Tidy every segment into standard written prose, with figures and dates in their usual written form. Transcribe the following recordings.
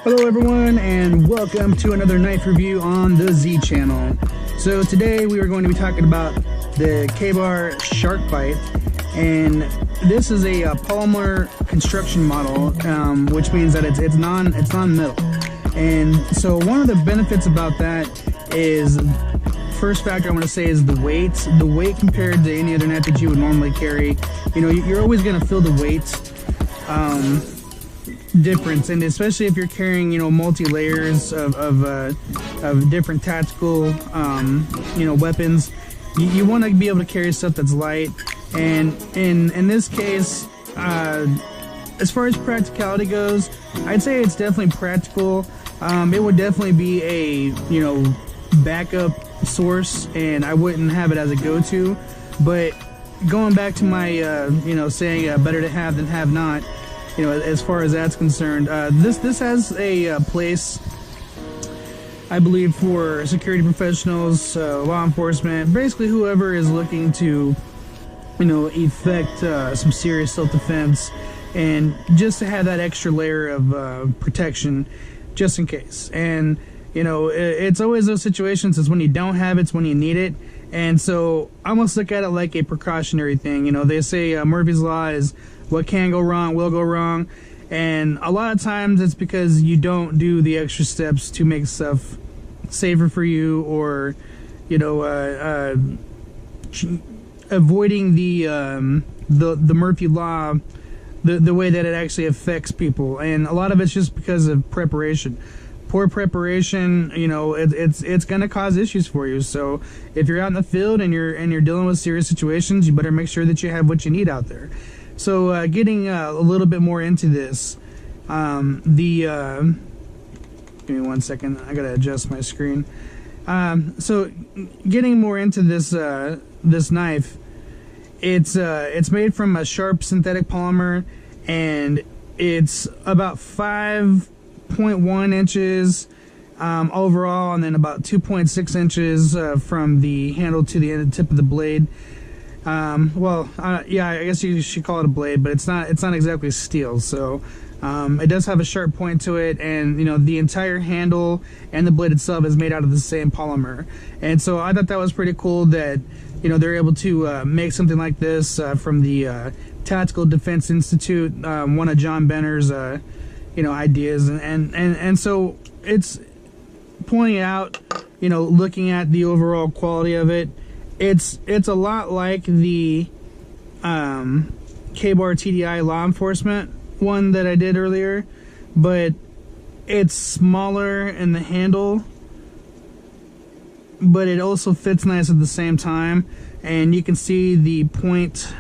Hello everyone, and welcome to another knife review on the Z channel. So today we are going to be talking about the Ka-Bar Shark Bite, and this is a polymer construction model, which means that it's non-metal. And so one of the benefits about that is, first factor I want to say, is the weight. The weight compared to any other knife that you would normally carry, you know, you're always going to feel the weight difference, and especially if you're carrying, you know, multi-layers of different tactical weapons, you want to be able to carry stuff that's light. And in this case, as far as practicality goes, I'd say it's definitely practical. It would definitely be a, you know, backup source, and I wouldn't have it as a go-to. But going back to my saying better to have than have not, you know, as far as that's concerned, this has a place, I believe, for security professionals, law enforcement, basically whoever is looking to, you know, effect some serious self-defense, and just to have that extra layer of protection, just in case. And you know, it's always those situations. It's when you don't have it, it's when you need it. And so I almost look at it like a precautionary thing. You know, they say Murphy's Law is what can go wrong will go wrong, and a lot of times it's because you don't do the extra steps to make stuff safer for you, or, you know, avoiding the Murphy Law, the way that it actually affects people. And a lot of it's just because of preparation. Poor preparation, you know, it's going to cause issues for you. So if you're out in the field and you're dealing with serious situations, you better make sure that you have what you need out there. So getting a little bit more into this, give me 1 second, I gotta adjust my screen. So getting more into this this knife, it's made from a sharp synthetic polymer, and it's about 5.1 inches overall, and then about 2.6 inches from the handle to the end tip of the blade. Yeah, I guess you should call it a blade, but it's not exactly steel. So it does have a sharp point to it, and you know, the entire handle and the blade itself is made out of the same polymer. And so I thought that was pretty cool that, you know, they're able to make something like this from the Tactical Defense Institute, one of John Benner's you know, ideas, and so it's pointing out, you know, looking at the overall quality of it. It's a lot like the Ka-Bar TDI law enforcement one that I did earlier, but it's smaller in the handle, but it also fits nice at the same time. And you can see the point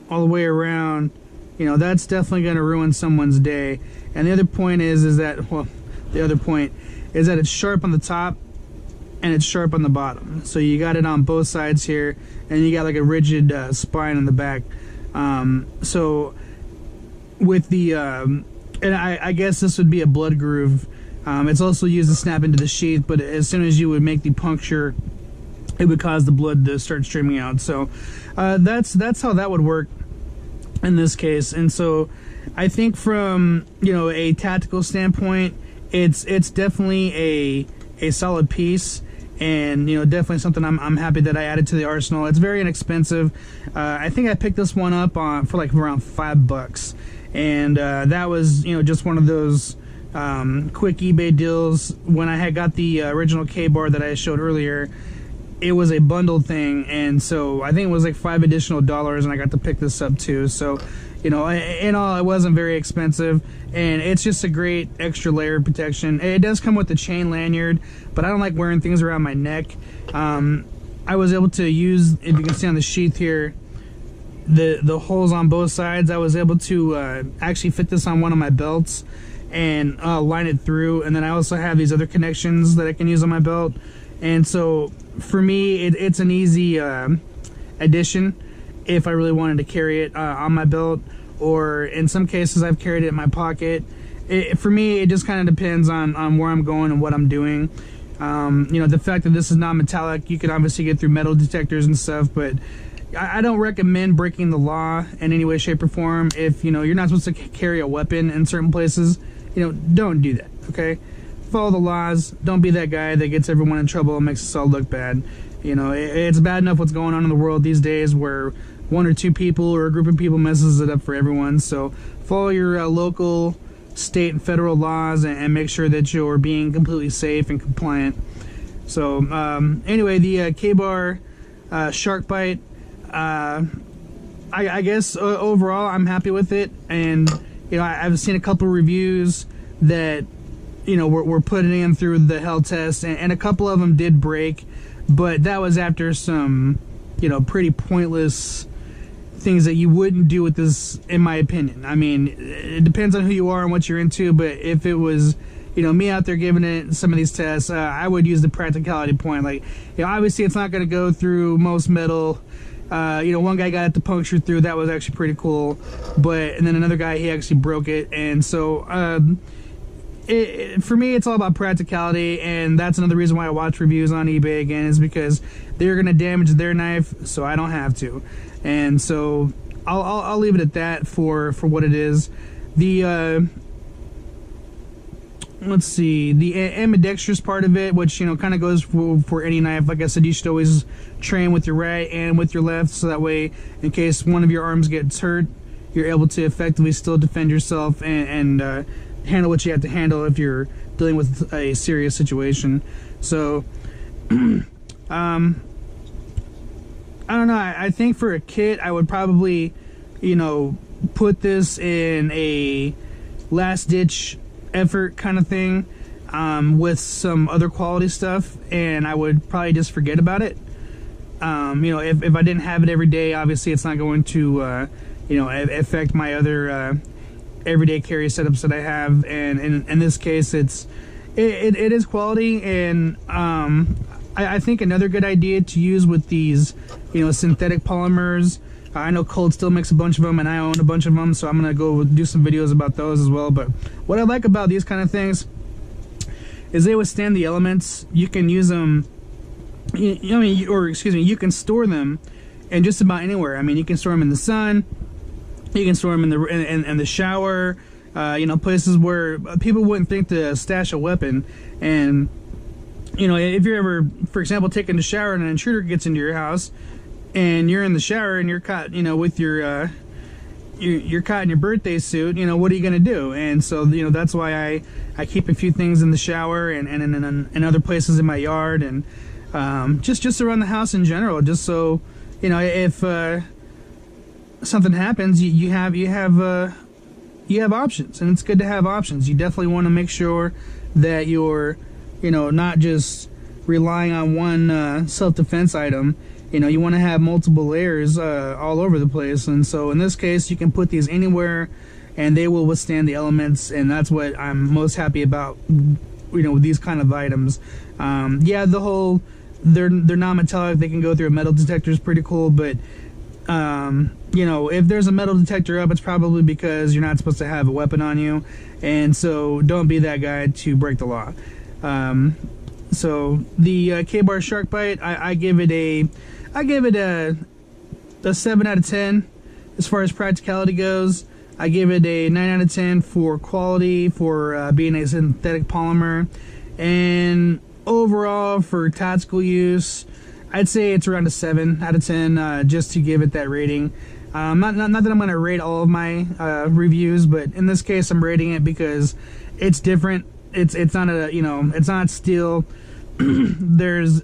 all the way around. You know, that's definitely going to ruin someone's day. And the other point is that, well, the other point is that it's sharp on the top and it's sharp on the bottom. So you got it on both sides here, and you got like a rigid spine on the back. So with the and I guess this would be a blood groove. It's also used to snap into the sheath, but as soon as you would make the puncture, it would cause the blood to start streaming out. So that's how that would work in this case. And so I think from, you know, a tactical standpoint, it's definitely a solid piece, and you know, definitely something I'm happy that I added to the arsenal. It's very inexpensive. I think I picked this one up for like around $5, and that was, you know, just one of those quick eBay deals. When I had got the original K-bar that I showed earlier, it was a bundled thing, and so I think it was like $5 additional, and I got to pick this up too. So, you know, in all, it wasn't very expensive, and it's just a great extra layer of protection. It does come with the chain lanyard, but I don't like wearing things around my neck. I was able to use, if you can see on the sheath here, the holes on both sides. I was able to actually fit this on one of my belts and line it through, and then I also have these other connections that I can use on my belt. And so for me, it's an easy addition if I really wanted to carry it on my belt, or in some cases I've carried it in my pocket. For me, it just kind of depends on where I'm going and what I'm doing. You know, the fact that this is non-metallic, you can obviously get through metal detectors and stuff, but I don't recommend breaking the law in any way, shape, or form. If, you know, you're not supposed to carry a weapon in certain places, you know, don't do that, okay? Follow the laws. Don't be that guy that gets everyone in trouble and makes us all look bad. You know, it's bad enough what's going on in the world these days, where one or two people or a group of people messes it up for everyone. So follow your local, state, and federal laws, and make sure that you're being completely safe and compliant. So anyway, the K-bar shark bite, I guess overall I'm happy with it. And you know, I've seen a couple reviews that, you know, we're putting in through the health test, and a couple of them did break, but that was after some, you know, pretty pointless things that you wouldn't do with this, in my opinion. I mean, it depends on who you are and what you're into, but if it was, you know, me out there giving it some of these tests, I would use the practicality point. Like, you know, obviously it's not going to go through most metal. You know, one guy got it to puncture through. That was actually pretty cool. And then another guy, he actually broke it. And so, for me, it's all about practicality, and that's another reason why I watch reviews on eBay again, is because they're going to damage their knife, so I don't have to. And so I'll leave it at that for what it is. The let's see, the ambidextrous part of it, which, you know, kind of goes for any knife. Like I said, you should always train with your right and with your left, so that way, in case one of your arms gets hurt, you're able to effectively still defend yourself and handle what you have to handle if you're dealing with a serious situation. So I don't know, I think for a kit I would probably, you know, put this in a last ditch effort kind of thing, with some other quality stuff, and I would probably just forget about it. You know, if I didn't have it every day, obviously it's not going to you know, affect my other everyday carry setups that I have, and in this case it is quality. And I think another good idea to use with these, you know, synthetic polymers, I know Cold Steel makes a bunch of them, and I own a bunch of them, so I'm gonna go do some videos about those as well. But what I like about these kind of things is they withstand the elements. You can use them, you can store them in just about anywhere. I mean, you can store them in the sun, you can store them in the shower, you know, places where people wouldn't think to stash a weapon. And you know, if you're ever, for example, taking a shower and an intruder gets into your house, and you're in the shower and you're caught, you know, with you're caught in your birthday suit, you know, what are you gonna do? And so, you know, that's why I keep a few things in the shower and in other places in my yard, and just around the house in general, just so, you know, if something happens, you have options, and it's good to have options. You definitely want to make sure that you're, you know, not just relying on one self-defense item. You know, you want to have multiple layers all over the place. And so in this case, you can put these anywhere and they will withstand the elements, and that's what I'm most happy about, you know, with these kind of items. Yeah, they're non-metallic, they can go through a metal detector, is pretty cool, but you know, if there's a metal detector up, it's probably because you're not supposed to have a weapon on you, and so don't be that guy to break the law. So the K-bar shark bite, I give it a 7 out of 10 as far as practicality goes. I give it a 9 out of 10 for quality, for being a synthetic polymer, and overall for tactical use, I'd say it's around a 7 out of 10, just to give it that rating. Not that I'm going to rate all of my reviews, but in this case I'm rating it because it's different. It's not a, you know, it's not steel. There's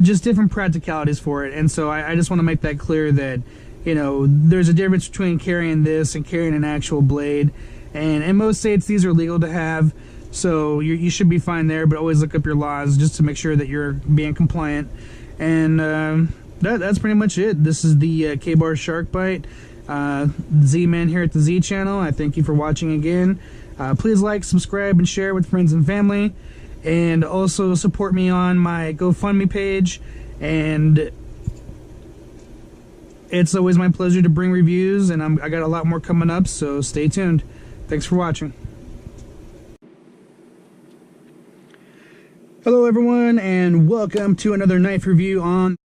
just different practicalities for it, and so I just want to make that clear that, you know, there's a difference between carrying this and carrying an actual blade, and in most states these are legal to have, so you should be fine there, but always look up your laws just to make sure that you're being compliant. And that's pretty much it. This is the K-Bar Shark Bite. Z-Man here at the Z channel. I thank you for watching again. Please like, subscribe, and share with friends and family, and also support me on my GoFundMe page. And it's always my pleasure to bring reviews, and I got a lot more coming up, so stay tuned. Thanks for watching. Hello everyone, and welcome to another knife review on